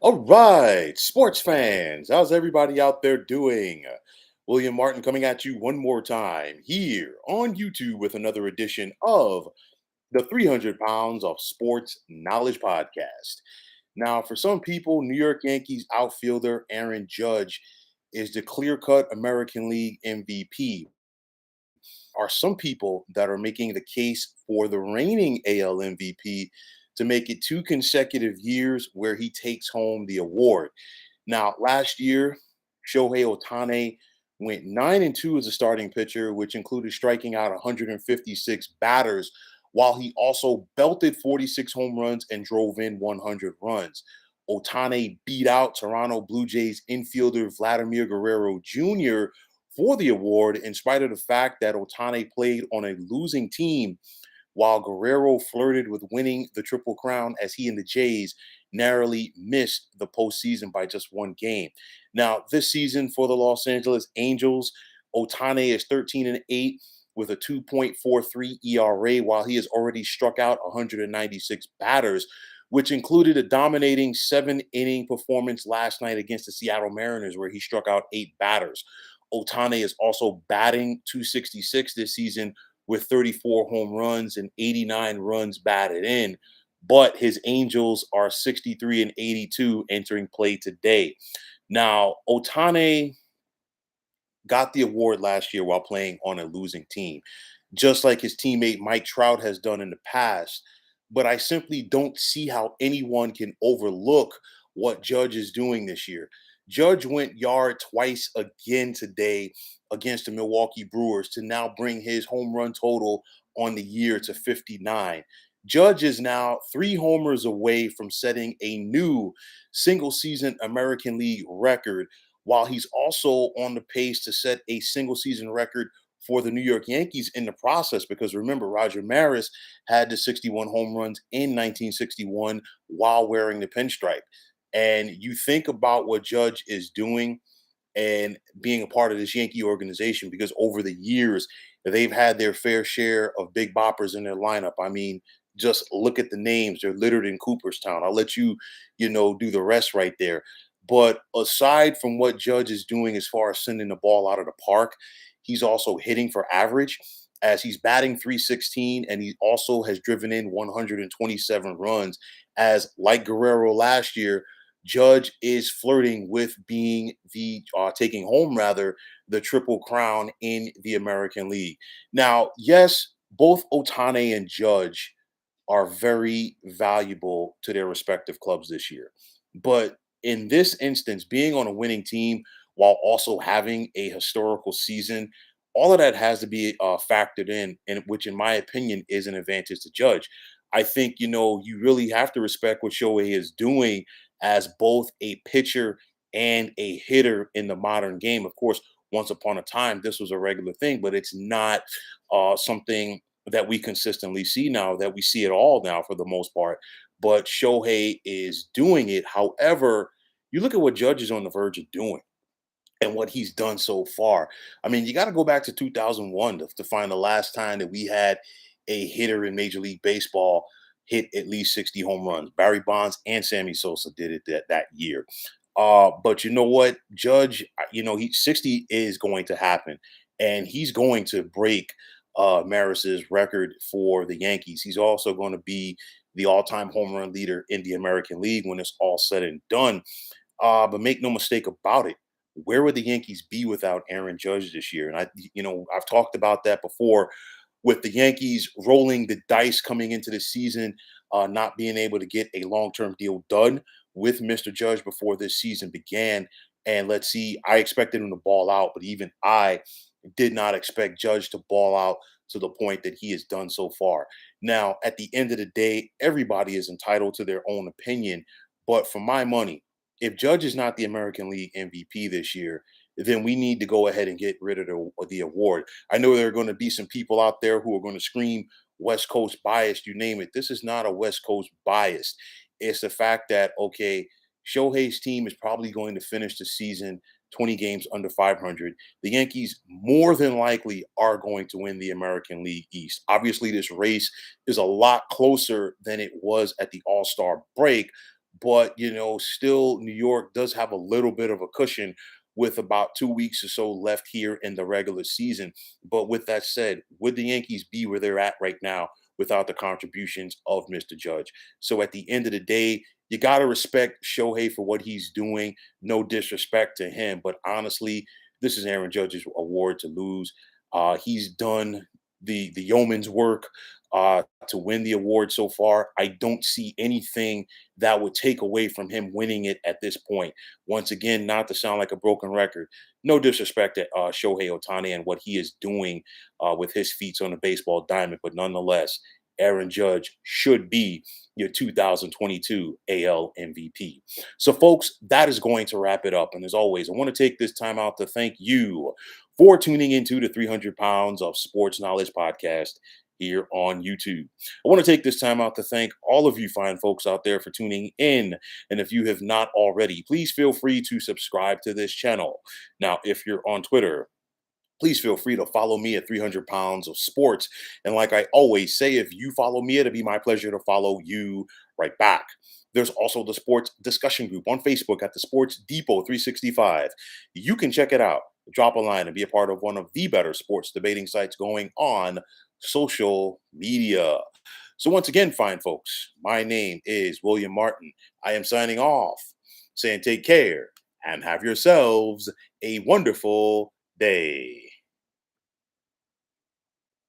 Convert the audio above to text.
All right, sports fans, how's everybody out there doing? William Martin coming at you one more time here on YouTube with another edition of the 300 Pounds of Sports Knowledge Podcast. Now, for some people, New York Yankees outfielder Aaron Judge is the clear cut American League MVP. Are some people that are making the case for the reigning AL MVP to make it two consecutive years where he takes home the award. Now, last year, Shohei Ohtani went 9-2 as a starting pitcher, which included striking out 156 batters, while he also belted 46 home runs and drove in 100 runs. Ohtani beat out Toronto Blue Jays infielder Vladimir Guerrero Jr. for the award, in spite of the fact that Ohtani played on a losing team while Guerrero flirted with winning the Triple Crown as he and the Jays narrowly missed the postseason by just one game. Now, this season for the Los Angeles Angels, Ohtani is 13-8 with a 2.43 ERA, while he has already struck out 196 batters, which included a dominating 7 inning performance last night against the Seattle Mariners, where he struck out 8 batters. Ohtani is also batting 266 this season with 34 home runs and 89 runs batted in. But his Angels are 63-82 entering play today. Now, Ohtani got the award last year while playing on a losing team, just like his teammate Mike Trout has done in the past. But I simply don't see how anyone can overlook what Judge is doing this year. Judge went yard twice again today against the Milwaukee Brewers to now bring his home run total on the year to 59. Judge is now 3 homers away from setting a new single season American League record, while he's also on the pace to set a single season record for the New York Yankees in the process. Because remember, Roger Maris had the 61 home runs in 1961 while wearing the pinstripe. And you think about what Judge is doing and being a part of this Yankee organization, because over the years, they've had their fair share of big boppers in their lineup. I mean, just look at the names. They're littered in Cooperstown. I'll let you, do the rest right there. But aside from what Judge is doing as far as sending the ball out of the park, he's also hitting for average, as he's batting 316, and he also has driven in 127 runs. As like Guerrero last year, Judge is flirting with being the taking home rather the triple crown in the American League. Now, yes, both Otani and Judge are very valuable to their respective clubs this year. But in this instance, being on a winning team while also having a historical season, all of that has to be factored in, and which, in my opinion, is an advantage to Judge. I think you really have to respect what Shohei is doing as both a pitcher and a hitter in the modern game. Of course, once upon a time, this was a regular thing, but it's not something that we consistently see now, that we see it all now for the most part. But Shohei is doing it. However, you look at what Judge is on the verge of doing and what he's done so far. I mean, you got to go back to 2001 to find the last time that we had a hitter in Major League Baseball hit at least 60 home runs. Barry Bonds and Sammy Sosa did it that year. But you know what, Judge, he 60 is going to happen, and he's going to break Maris's record for the Yankees. He's also going to be the all-time home run leader in the American League when it's all said and done. But make no mistake about it, where would the Yankees be without Aaron Judge this year? And I've talked about that before, with the Yankees rolling the dice coming into the season, not being able to get a long-term deal done with Mr. Judge before this season began. And let's see, I expected him to ball out, but even I did not expect Judge to ball out to the point that he has done so far. Now, at the end of the day, everybody is entitled to their own opinion. But for my money, if Judge is not the American League MVP this year, then we need to go ahead and get rid of the award. I know there are going to be some people out there who are going to scream West Coast bias, you name it. This is not a West Coast bias. It's the fact that, okay, Shohei's team is probably going to finish the season 20 games under 500. The Yankees more than likely are going to win the American League East. Obviously, this race is a lot closer than it was at the All-Star break, but still New York does have a little bit of a cushion with about 2 weeks or so left here in the regular season. But with that said, would the Yankees be where they're at right now without the contributions of Mr. Judge? So at the end of the day, you got to respect Shohei for what he's doing. No disrespect to him, but honestly, this is Aaron Judge's award to lose. He's done the yeoman's work to win the award so far. I don't see anything that would take away from him winning it at this point. Once again, not to sound like a broken record, no disrespect to Shohei Ohtani and what he is doing with his feet on the baseball diamond, but nonetheless, Aaron Judge should be your 2022 AL MVP. So, folks, that is going to wrap it up. And as always, I want to take this time out to thank you for tuning into the 300 Pounds of Sports Knowledge podcast here on YouTube. I want to take this time out to thank all of you fine folks out there for tuning in. And if you have not already, please feel free to subscribe to this channel. Now, if you're on Twitter, please feel free to follow me at 300 Pounds of Sports. And like I always say, if you follow me, it'll be my pleasure to follow you right back. There's also the sports discussion group on Facebook at the Sports Depot 365. You can check it out, drop a line, and be a part of one of the better sports debating sites going on social media. So, once again, fine folks, my name is William Martin. I am signing off, saying take care and have yourselves a wonderful day.